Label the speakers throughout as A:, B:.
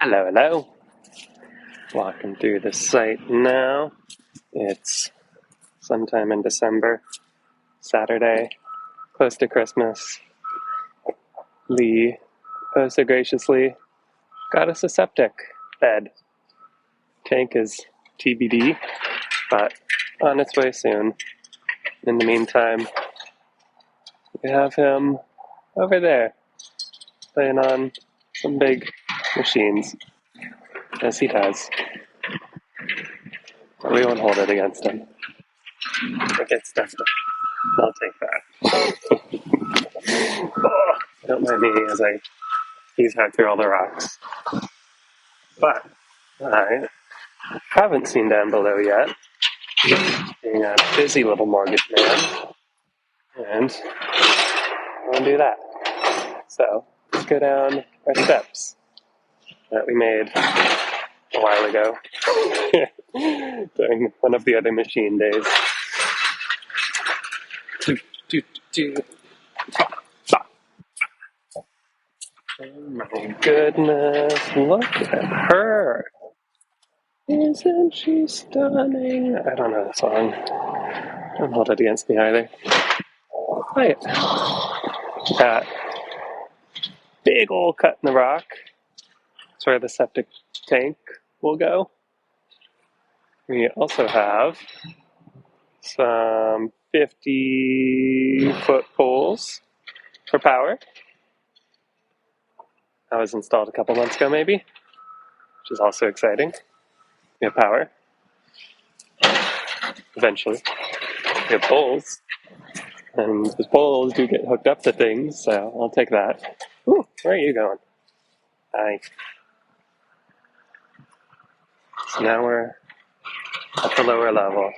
A: Hello, hello. Walking through the site now. It's sometime in December, Saturday, close to Christmas. Lee so graciously got us a septic bed. Tank is TBD, but on its way soon. In the meantime, we have him over there, playing on some big machines, as he does. But we won't hold it against him. It gets stuff done. I'll take that. Oh, don't mind me as I squeeze out through all the rocks. But I haven't seen down below yet. Being a busy little mortgage man. And I want to do that. So let's go down our steps that we made a while ago during one of the other machine days. Oh my goodness, look at her. Isn't she stunning? I don't know the song. Don't hold it against me either. Right. That big old cut in the rock. That's where the septic tank will go. We also have some 50-foot poles for power. That was installed a couple months ago, maybe, which is also exciting. We have power. Eventually. We have poles. And those poles do get hooked up to things, so I'll take that. Ooh, where are you going? Hi. So now we're at the lower level.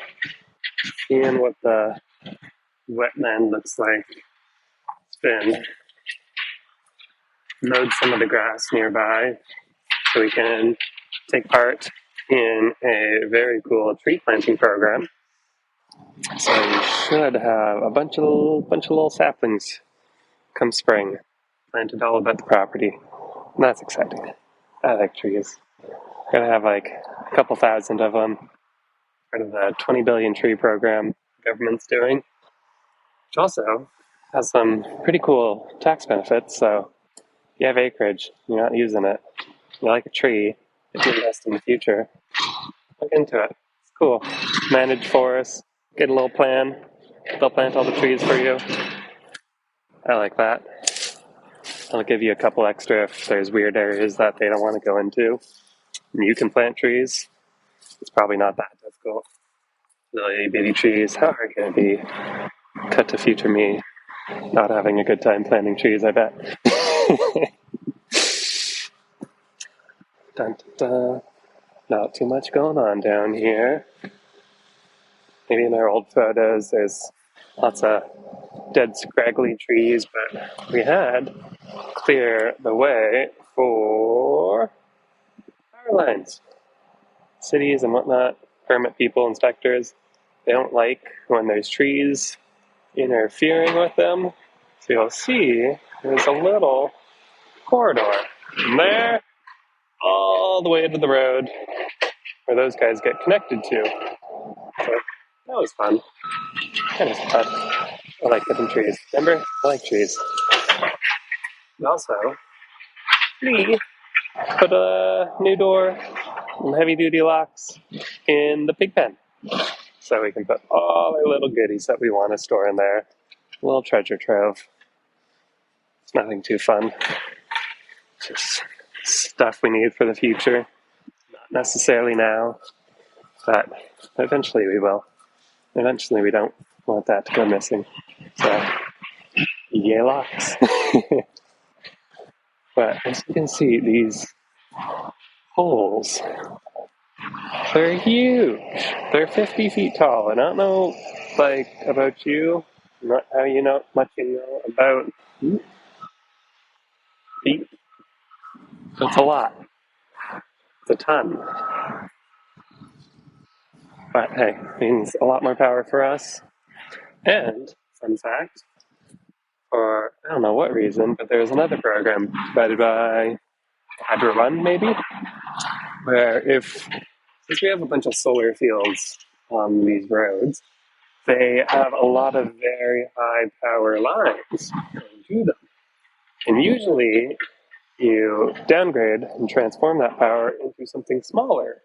A: Seeing what the wetland looks like. It's been mowed some of the grass nearby so we can take part in a very cool tree planting program. So we should have a bunch of little saplings come spring planted all about the property. And that's exciting. I like trees. Gonna have like a couple thousand of them. Part of the 20 billion tree program the government's doing, which also has some pretty cool tax benefits. So if you have acreage, you're not using it, you like a tree, if you invest in the future, look into it. It's cool. Manage forests, get a little plan. They'll plant all the trees for you. I like that. I'll give you a couple extra if there's weird areas that they don't want to go into. And you can plant trees. It's probably not that difficult. Little itty bitty trees, how hard can it be? Cut to future me not having a good time planting trees, I bet. Dun, dun, dun. Not too much going on down here. Maybe in our old photos there's lots of dead scraggly trees, but we had clear the way for power lines. Cities and whatnot, permit people, inspectors, they don't like when there's trees interfering with them. So you'll see there's a little corridor from there all the way to the road where those guys get connected to. So that was fun. Kind of fun. I like getting trees. Remember? I like trees. And also, we put a new door and heavy duty locks in the pig pen. So we can put all our little goodies that we want to store in there. A little treasure trove. It's nothing too fun. Just stuff we need for the future. Not necessarily now, but eventually we will. Eventually we don't want that to go missing. So, yay locks. But as you can see, these holes, they're huge. They're 50 feet tall. And I don't know, about you, not how much you know about feet. That's a lot. It's a ton. But hey, it means a lot more power for us. And, fun fact, for I don't know what reason, but there was another program provided by had run maybe, where since we have a bunch of solar fields on these roads, they have a lot of very high power lines going to them. And usually you downgrade and transform that power into something smaller,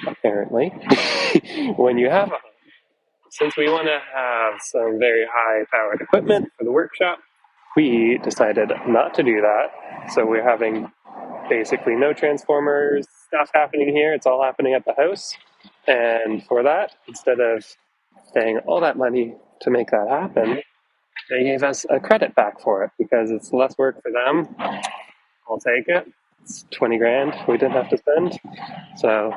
A: apparently, when you have a home. Since we want to have some very high powered equipment for the workshop, we decided not to do that. So we're having basically no transformers stuff happening here. It's all happening at the house. And for that, instead of paying all that money to make that happen, they gave us a credit back for it because it's less work for them. I'll take it. It's 20 grand we didn't have to spend. So,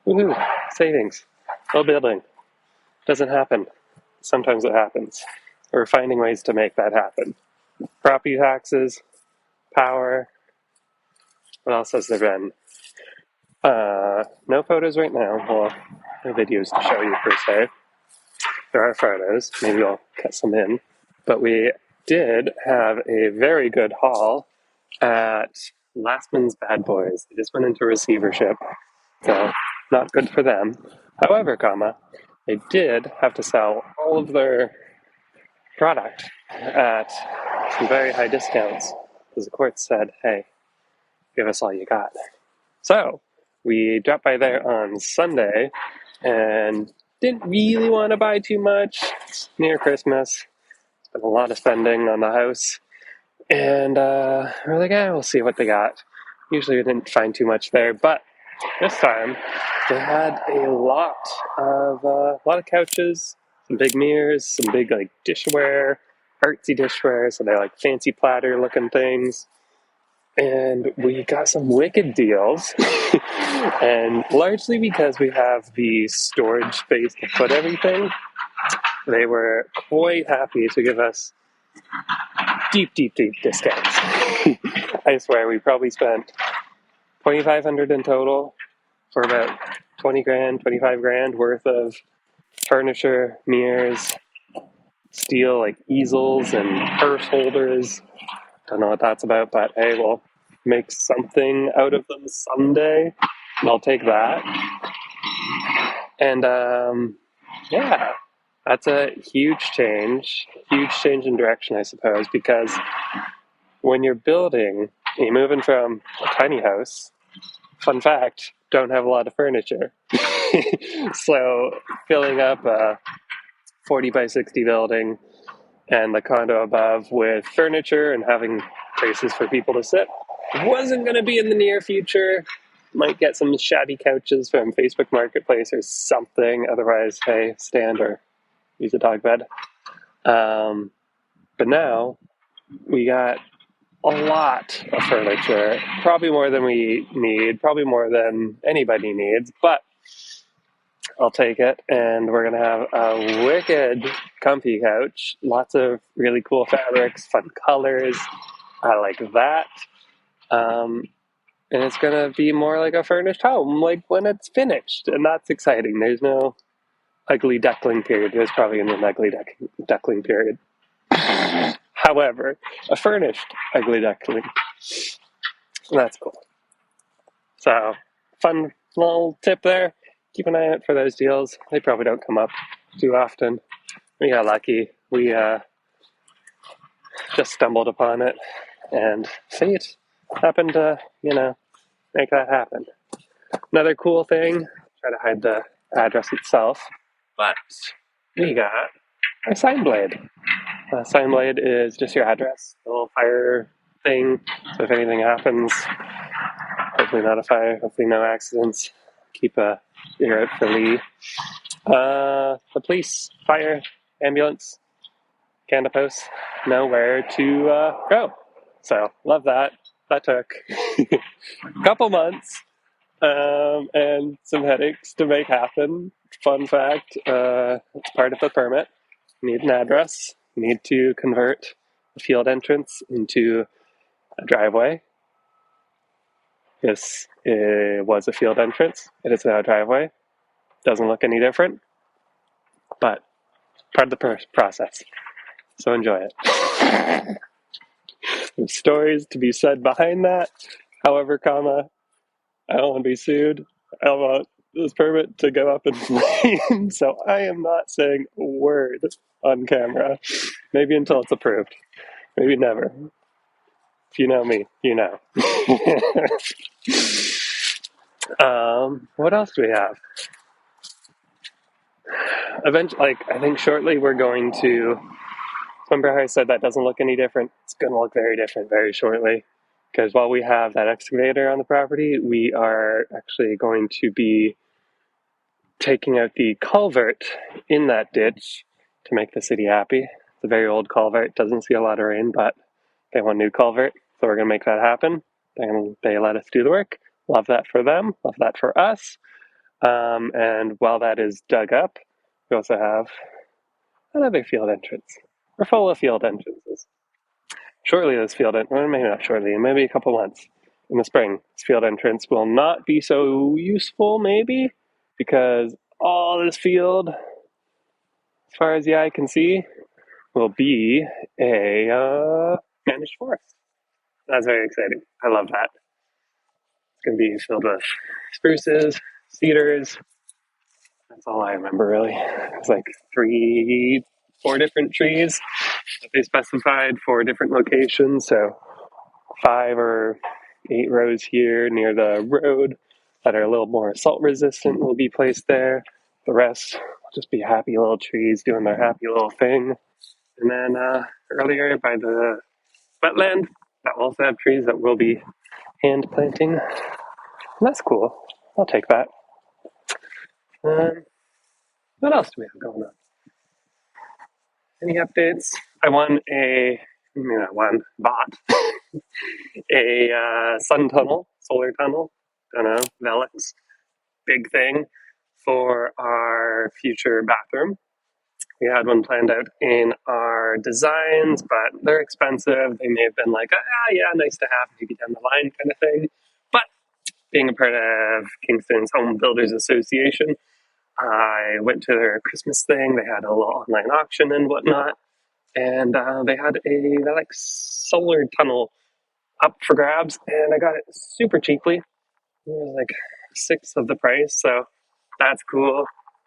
A: woohoo, savings. No building. Doesn't happen. Sometimes it happens. We're finding ways to make that happen. Property taxes, power. What else has there been? No photos right now. Well, no videos to show you per se. There are photos. Maybe I'll cut some in. But we did have a very good haul at Lastman's Bad Boys. They just went into receivership, so not good for them. However, they did have to sell all of their product at some very high discounts because the court said, hey, give us all you got. So we dropped by there on Sunday and didn't really want to buy too much. It's near Christmas. Been a lot of spending on the house. And we're like, we'll see what they got. Usually we didn't find too much there, but this time they had a lot of couches, some big mirrors, some big like dishware, artsy dishware, so they're like fancy platter looking things. And we got some wicked deals, and largely because we have the storage space to put everything, they were quite happy to give us deep discounts. I swear we probably spent $2,500 in total for about 20 grand, 25 grand worth of furniture, mirrors, steel like easels and purse holders. Don't know what that's about, but hey, we'll make something out of them someday. And I'll take that. And yeah, that's a huge change in direction, I suppose, because when you're building, you're moving from a tiny house, fun fact, don't have a lot of furniture. So filling up a 40 by 60 building and the condo above with furniture and having places for people to sit wasn't going to be in the near future. Might get some shabby couches from Facebook Marketplace or something. Otherwise, hey, stand or use a dog bed. But now we got a lot of furniture, probably more than we need, probably more than anybody needs, but I'll take it. And we're going to have a wicked comfy couch, lots of really cool fabrics, fun colors. I like that. And it's going to be more like a furnished home, like when it's finished. And that's exciting. There's no ugly duckling period. There's probably an ugly duckling period. However, a furnished ugly duckling. That's cool. So, fun little tip there. Keep an eye out for those deals. They probably don't come up too often. We got lucky. We just stumbled upon it. And fate happened to, make that happen. Another cool thing, try to hide the address itself, but we got a sign blade. A sign blade is just your address, a little fire thing. So if anything happens, hopefully not a fire, hopefully no accidents, keep a ear out for Lee. The police, fire, ambulance, Canada Post know where to go. So love that. That took a couple months and some headaches to make happen. Fun fact, it's part of the permit. You need an address. You need to convert a field entrance into a driveway. This was a field entrance. It is now a driveway. Doesn't look any different, but part of the process. So enjoy it. There's stories to be said behind that. However, comma, I don't want to be sued. I don't want this permit to go up in flames. So I am not saying a word on camera. Maybe until it's approved. Maybe never. If you know me, you know. What else do we have? Eventually, I think shortly we're going to. Remember how I said that doesn't look any different? It's going to look very different very shortly. Because while we have that excavator on the property, we are actually going to be taking out the culvert in that ditch to make the city happy. It's a very old culvert, doesn't see a lot of rain, but they want a new culvert, so we're going to make that happen. They let us do the work. Love that for them, love that for us. And while that is dug up, we also have another field entrance. We're full of field entrances. Shortly, this field entrance, maybe not shortly, maybe a couple months in the spring, this field entrance will not be so useful, maybe, because all this field, as far as the eye can see, will be a managed forest. That's very exciting. I love that. It's going to be filled with spruces, cedars. That's all I remember, really. It's like 4 different trees that they specified for different locations. So 5 or 8 rows here near the road that are a little more salt resistant will be placed there. The rest will just be happy little trees doing their happy little thing. And then earlier by the wetland, that will also have trees that will be hand planting. And that's cool. I'll take that. What else do we have going on? Any updates? Bought a sun tunnel, solar tunnel, don't know, Velux, big thing for our future bathroom. We had one planned out in our designs, but they're expensive. They may have been like, yeah, nice to have, maybe down the line kind of thing. But being a part of Kingston's Home Builders Association, I went to their Christmas thing. They had a little online auction and whatnot. And they had a like solar tunnel up for grabs, and I got it super cheaply. It was like 1/6 of the price, so that's cool.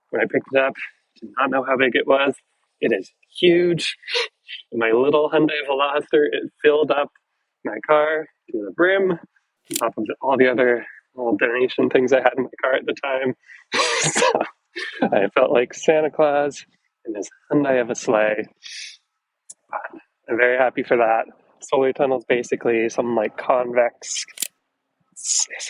A: When I picked it up, did not know how big it was. It is huge. My little Hyundai Veloster, it filled up my car to the brim, on top of all the other little donation things I had in my car at the time. So I felt like Santa Claus in this Hyundai of a sleigh. I'm very happy for that. Solar tunnel is basically some like convex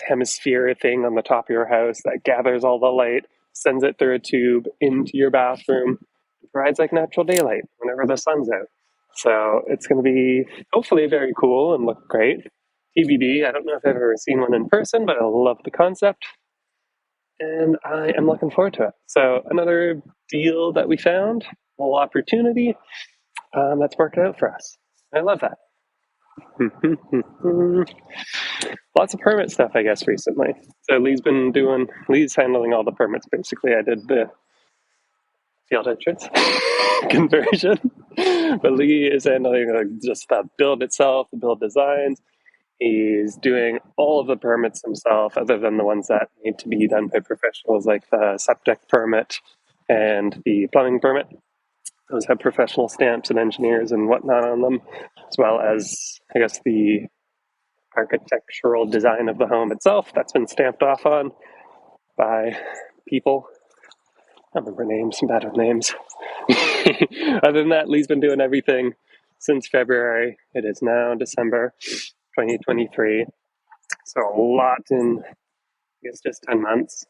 A: hemisphere thing on the top of your house that gathers all the light, sends it through a tube into your bathroom, and provides like natural daylight whenever the sun's out. So it's going to be hopefully very cool and look great. TBD, I don't know if I've ever seen one in person, but I love the concept. And I am looking forward to it. So another deal that we found, a little opportunity that's worked out for us. I love that. Lots of permit stuff, I guess, recently. So Lee's handling all the permits, basically. I did the field entrance conversion, but Lee is handling just the build itself, the build designs. He's doing all of the permits himself, other than the ones that need to be done by professionals, like the septic permit and the plumbing permit. Those have professional stamps and engineers and whatnot on them, as well as, I guess, the architectural design of the home itself. That's been stamped off on by people. I don't remember names, I'm bad with names. Other than that, Lee's been doing everything since February. It is now December 2023. So a lot in, I guess, just 10 months.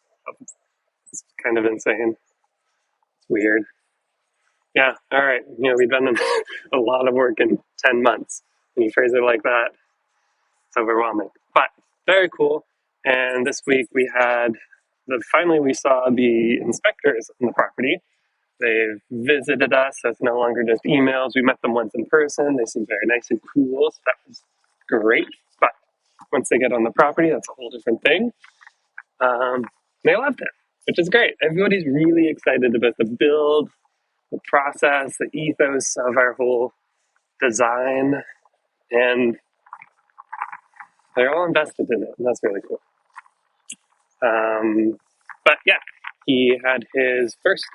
A: It's kind of insane. It's weird. Yeah, all right. We've done a lot of work in 10 months. When you phrase it like that, it's overwhelming. But very cool. And this week finally we saw the inspectors on the property. They've visited us. So it's no longer just emails. We met them once in person. They seem very nice and cool. So that was great. But once they get on the property, that's a whole different thing. They loved it, which is great. Everybody's really excited about the build, the process, the ethos of our whole design. And They're all invested in it, and that's really cool. But yeah, he had his first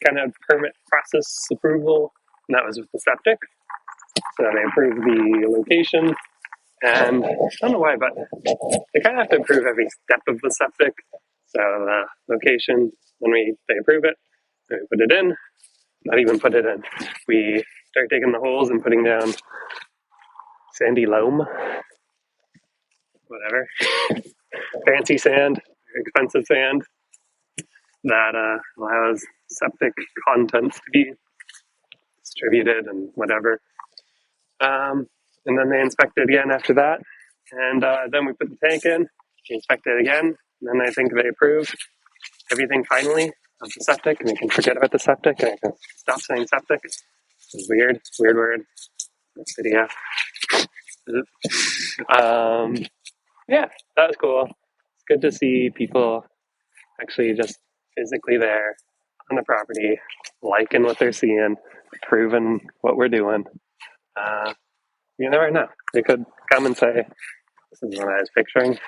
A: kind of permit process approval, and that was with the septic. So they approved the location, and I don't know why, but they kind of have to approve every step of the septic. So the location, then they approve it, we put it in, not even put it in. We start digging the holes and putting down sandy loam, whatever, fancy sand, expensive sand that allows septic contents to be distributed and whatever. And then they inspect it again after that. And then we put the tank in, we inspect it again, and then I think they approve everything finally of the septic, and we can forget about the septic, and I can stop saying septic. It's weird word. Video. Yeah, that was cool. It's good to see people actually just physically there on the property, liking what they're seeing, proving what we're doing. You never know. They could come and say, "This is what I was picturing."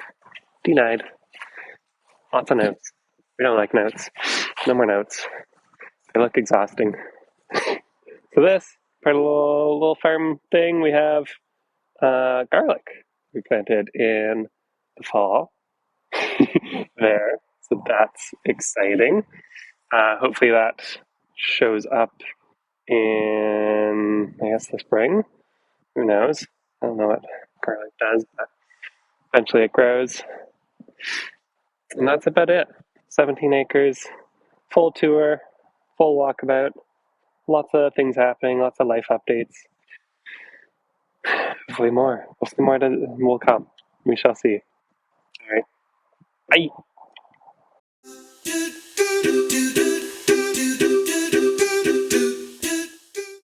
A: Denied. Lots of notes. We don't like notes. No more notes. They look exhausting. So this part of the little farm thing, we have garlic we planted in the fall there. So that's exciting. Hopefully that shows up in, I guess, the spring. Who knows? I don't know what garlic does, but eventually it grows. And that's about it. 17 acres, full tour, full walkabout, lots of things happening, lots of life updates. Hopefully more will come. We shall see. All right. Bye.